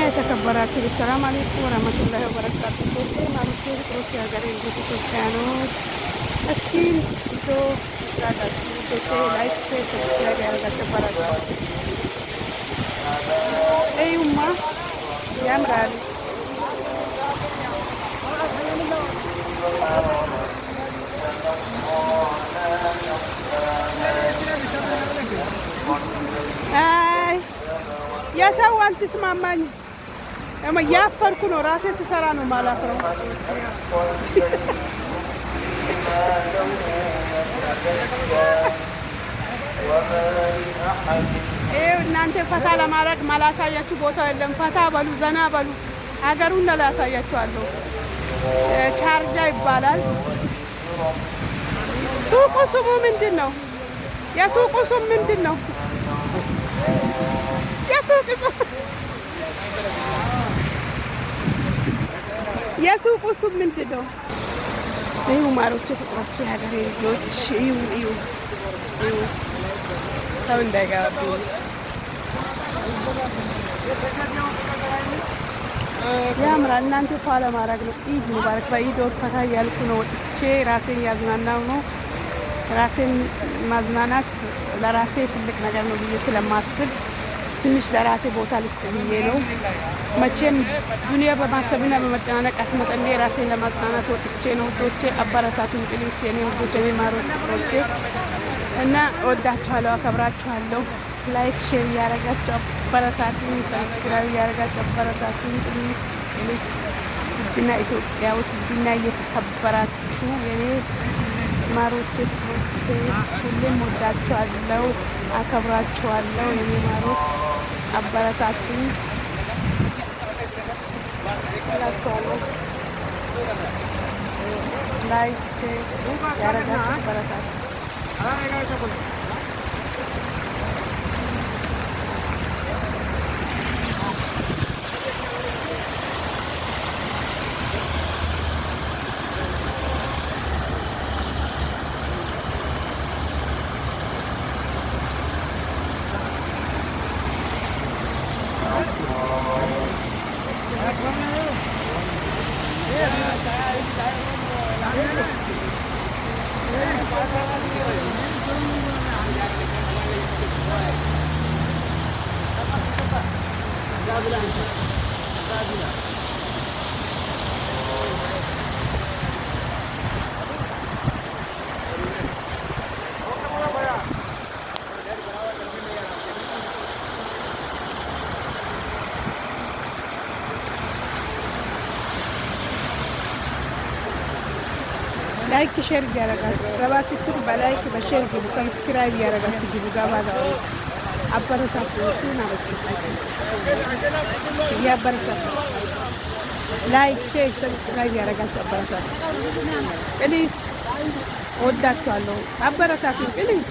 የተከበራችሁ ሰላም አለይኩም ወራህመቱላሂ ወበረካቱ። ማሩቴ ፍቅሮች የሀገሬ ልጆች ኢትዮጵያኖች፣ እስኪ ቪዲዮ ስላላችሁ ልጆቼ ላይክ፣ ሼር፣ ሰብስክራይብ ያደረጋችሁ ባላችሁ እዩማ ያምራል። አይ የሰው አልተስማማኝ ያፈርኩ ነው። ራሴ ስሰራ ነው ማላፍረው። እናንተ ፈታ ለማድረግ ማላሳያችሁ ቦታ የለም። ፈታ በሉ፣ ዘና በሉ። ሀገሩን ላሳያችኋለሁ። ቻርጃ ይባላል ሱቁ። ስሙ ምንድን ነው? የሱቁ ስም ምንድን ነው? የሱቁ ስም ምንድን ነው? እዩ ማሮቼ፣ ፍቅሮቼ፣ ሀገሬ ልጆች እዩ እዩ እዩ። ሰው እንዳይገባብኝ ያምራል። እናንተ ኋላ ማድረግ ነው። ኢድ ሙባረክ። በኢድ ወቅት ፈታ እያልኩ ነው። ወጥቼ ራሴን እያዝናናው ነው። ራሴን ማዝናናት ለራሴ ትልቅ ነገር ነው ብዬ ስለማስብ ትንሽ ለራሴ ቦታ ልስጥ ብዬ ነው። መቼም ዱንያ በማሰብና በመጨናነቅ አትመጠን። ራሴን ለማዝናናት ወጥቼ ነው። ውዶቼ አበረታቱኝ ፕሊስ፣ የኔ ውዶቼ፣ የኔ ማሮች ፍቅሮቼ እና እወዳችኋለሁ፣ አከብራችኋለሁ። ላይክ ሼር እያደረጋችሁ አበረታቱኝ፣ ሰብስክራይብ እያደረጋችሁ አበረታቱኝ ፕሊስ ፕሊስ። ውድና ኢትዮጵያዎች፣ ውድና እየተከበራችሁ የኔ ማሮቼ ፍቅሮቼ፣ ሁሌም ወዳችኋለሁ፣ አከብራችኋለሁ የኔ ማሮች። አበረታቱኝ እላችኋለሁ። ላይክ ያደረጋችሁ አበረታቱኝ። ላይክ ሼር እያደረጋችሁ ገባ ስትሉ በላይክ በሼር ግቡ። ሰብስክራይብ እያደረጋችሁ ግቡ። ገባ ገባ አበረታቱኝ ማለት ነው። እያበረታቱ ላይክ ሼር ሰብስክራይብ እያደረጋችሁ አበረታቱ ፕሊዝ። ወዳችኋለሁ። አበረታቱኝ ፕሊዝ።